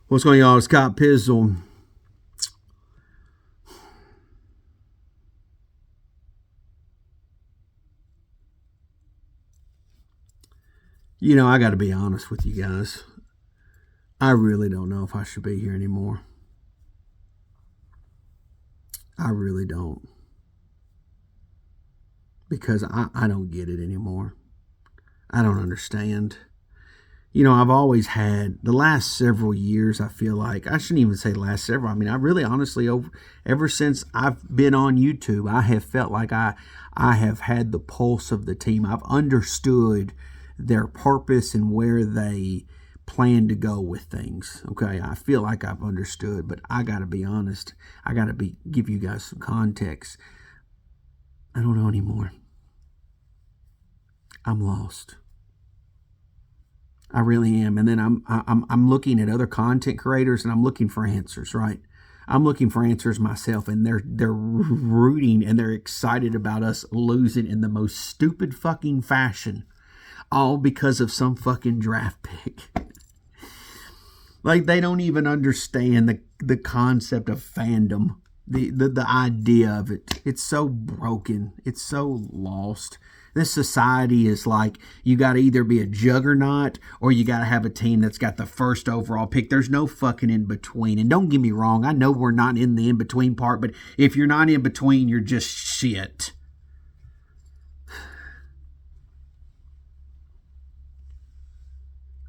What's going on, y'all? Scott Pizzle. You know, I got to be honest with you guys. I really don't know if I should be here anymore. I really don't. Because I don't get it anymore. I don't understand. You know, I've always had, the last several years, I feel like, I shouldn't even say last several. I mean, I really honestly, ever since I've been on YouTube, I have felt like I have had the pulse of the team. I've understood their purpose and where they plan to go with things. Okay, I feel like I've understood, but I got to be honest. I got to give you guys some context. I don't know anymore. I'm lost. I really am. And then I'm looking at other content creators and I'm looking for answers, right? I'm looking for answers myself, and they're rooting and they're excited about us losing in the most stupid fucking fashion, all because of some fucking draft pick. Like, they don't even understand the concept of fandom, the idea of it. It's so broken. It's so lost. This society is like, you got to either be a juggernaut or you got to have a team that's got the first overall pick. There's no fucking in between. And don't get me wrong, I know we're not in the in between part, but if you're not in between, you're just shit.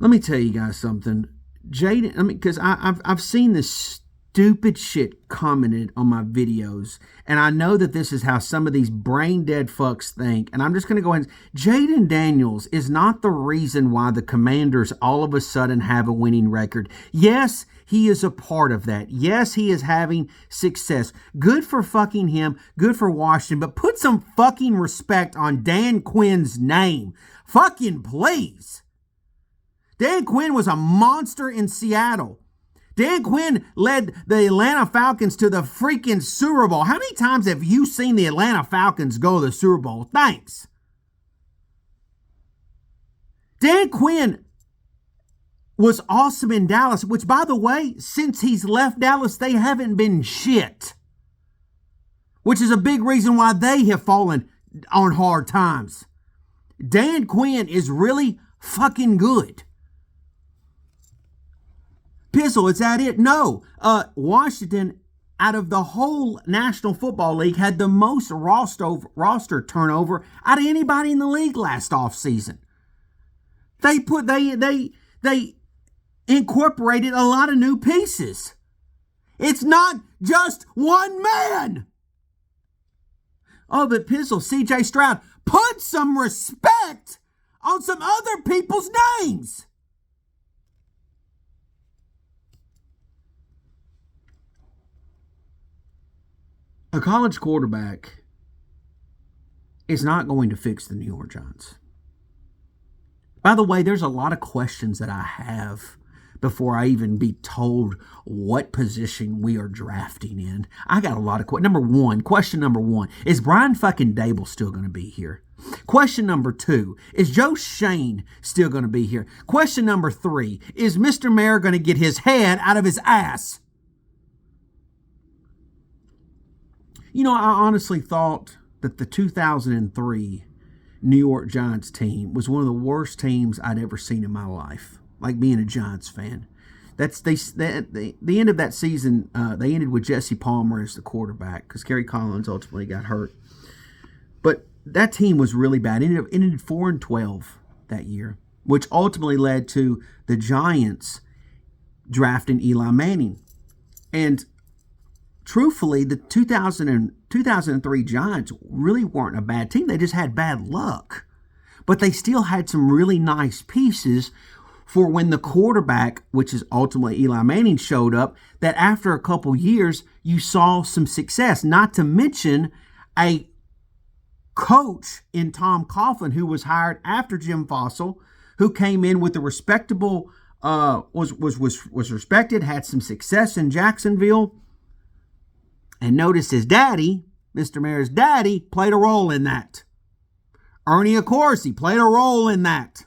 Let me tell you guys something. Jaden, because I've seen this stupid shit commented on my videos, and I know that this is how some of these brain dead fucks think, and I'm just going to go ahead and Jaden Daniels is not the reason why the Commanders all of a sudden have a winning record. Yes, he is a part of that. Yes, he is having success. Good for fucking him. Good for Washington, but put some fucking respect on Dan Quinn's name. Fucking please. Dan Quinn was a monster in Seattle. Dan Quinn led the Atlanta Falcons to the freaking Super Bowl. How many times have you seen the Atlanta Falcons go to the Super Bowl? Thanks. Dan Quinn was awesome in Dallas, which, by the way, since he's left Dallas, they haven't been shit. Which is a big reason why they have fallen on hard times. Dan Quinn is really fucking good. Pizzle, is that it? No. Washington, out of the whole National Football League, had the most roster turnover out of anybody in the league last offseason. They incorporated a lot of new pieces. It's not just one man. Oh, but Pizzle, CJ Stroud, put some respect on some other people's names. A college quarterback is not going to fix the New York Giants. By the way, there's a lot of questions that I have before I even be told what position we are drafting in. I got a lot of questions. Question number one, is Brian fucking Dable still going to be here? Question number two, is Joe Shane still going to be here? Question number three, is Mr. Mayer going to get his head out of his ass? You know, I honestly thought that the 2003 New York Giants team was one of the worst teams I'd ever seen in my life, like being a Giants fan. The end of that season, they ended with Jesse Palmer as the quarterback because Kerry Collins ultimately got hurt. But that team was really bad. It ended 4-12 that year, which ultimately led to the Giants drafting Eli Manning. And truthfully, the 2003 Giants really weren't a bad team. They just had bad luck. But they still had some really nice pieces for when the quarterback, which is ultimately Eli Manning, showed up, that after a couple years, you saw some success. Not to mention a coach in Tom Coughlin, who was hired after Jim Fassel, who came in with a respectable, was respected, had some success in Jacksonville. And notice his daddy, Mr. Mayer's daddy, played a role in that. Ernie Accorsi played a role in that.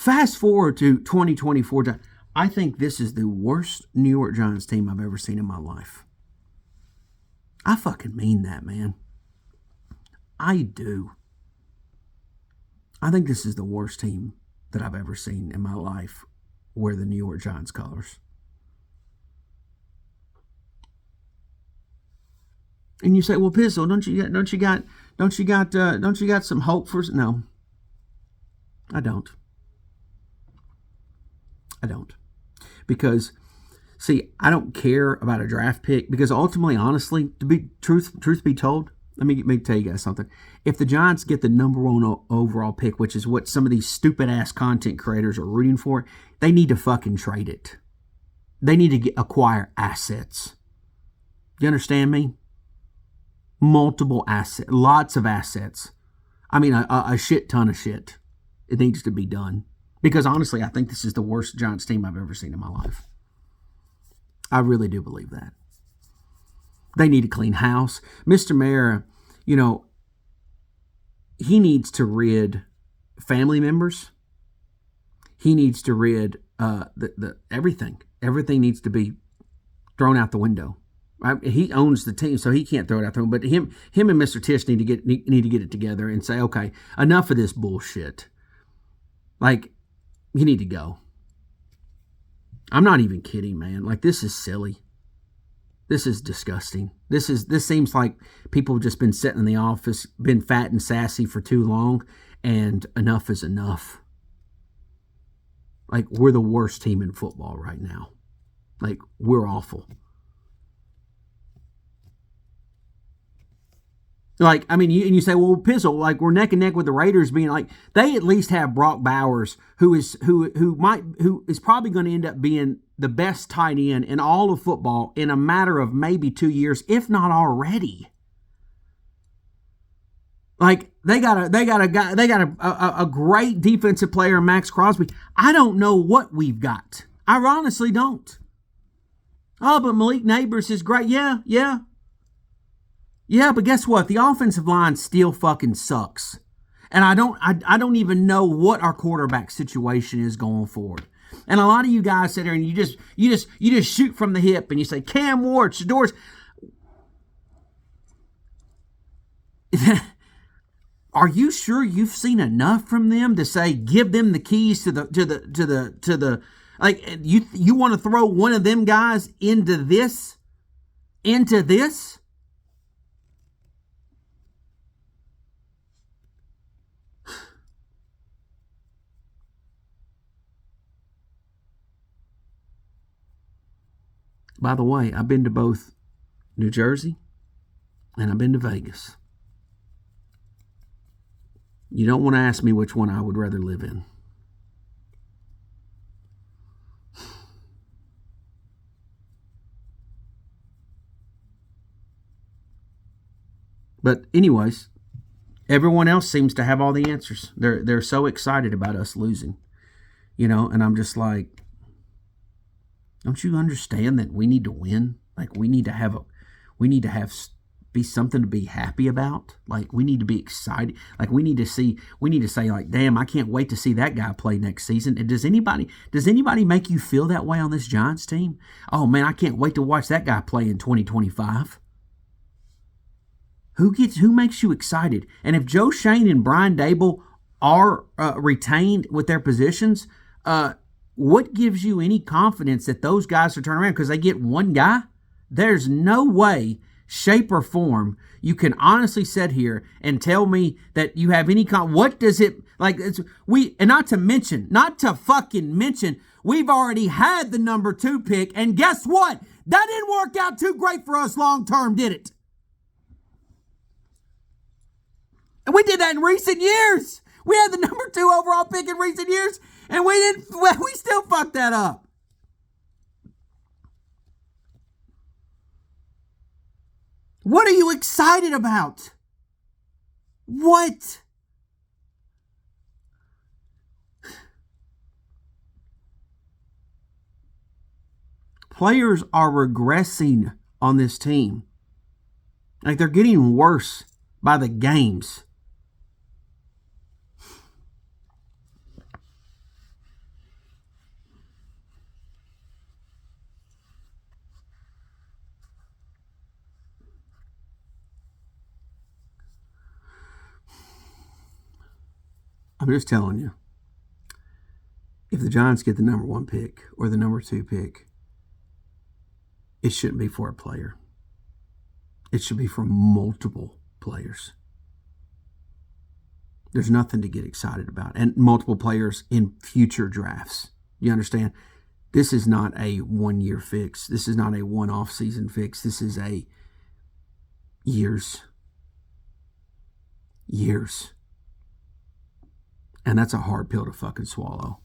Fast forward to 2024. I think this is the worst New York Giants team I've ever seen in my life. I fucking mean that, man. I do. I think this is the worst team that I've ever seen in my life wear the New York Giants colors. And you say, "Well, Pizzle, don't you got some hope for?" No, I don't. I don't, because see, I don't care about a draft pick, because ultimately, honestly, to be truth be told, let me tell you guys something. If the Giants get the number one overall pick, which is what some of these stupid ass content creators are rooting for, they need to fucking trade it. They need to acquire assets. You understand me? Multiple assets, lots of assets. I mean, a shit ton of shit. It needs to be done. Because honestly, I think this is the worst Giants team I've ever seen in my life. I really do believe that. They need to clean house. Mr. Mayor, he needs to rid family members. He needs to rid the everything. Everything needs to be thrown out the window. Right? He owns the team, so he can't throw it out the window. But him and Mr. Tisch need to get it together and say, okay, enough of this bullshit. Like, you need to go. I'm not even kidding, man. Like, this is silly. This is disgusting. This seems like people have just been sitting in the office, been fat and sassy for too long, and enough is enough. Like, we're the worst team in football right now. Like, we're awful. Like, I mean, you say, well, Pizzle, like, we're neck and neck with the Raiders, being like, they at least have Brock Bowers, who is probably going to end up being the best tight end in all of football in a matter of maybe 2 years, if not already. Like, they got a great defensive player, Max Crosby. I don't know what we've got. I honestly don't. Oh, but Malik Neighbors is great. Yeah, but guess what? The offensive line still fucking sucks. And I don't even know what our quarterback situation is going forward. And a lot of you guys sit there and you just shoot from the hip and you say, Cam Ward, Shador's. Are you sure you've seen enough from them to say give them the keys to the like you want to throw one of them guys into this? By the way, I've been to both New Jersey and I've been to Vegas. You don't want to ask me which one I would rather live in. But anyways, everyone else seems to have all the answers. They're so excited about us losing. And I'm just like, don't you understand that we need to win? Like, we need to be something to be happy about. Like, we need to be excited. Like, we need to say, like, damn, I can't wait to see that guy play next season. And does anybody make you feel that way on this Giants team? Oh man, I can't wait to watch that guy play in 2025. Who makes you excited? And if Joe Schoen and Brian Daboll are retained with their positions, what gives you any confidence that those guys will turn around because they get one guy? There's no way, shape, or form you can honestly sit here and tell me that you have any what does it like? Not to fucking mention, we've already had the number 2 pick, and guess what? That didn't work out too great for us long term, did it? And we did that in recent years. We had the number 2 overall pick in recent years, and we still fucked that up. What are you excited about? What? Players are regressing on this team. Like, they're getting worse by the games. I'm just telling you, if the Giants get the number 1 pick or the number 2 pick, it shouldn't be for a player. It should be for multiple players. There's nothing to get excited about. And multiple players in future drafts. You understand? This is not a one-year fix. This is not a one-off season fix. This is a years. And that's a hard pill to fucking swallow.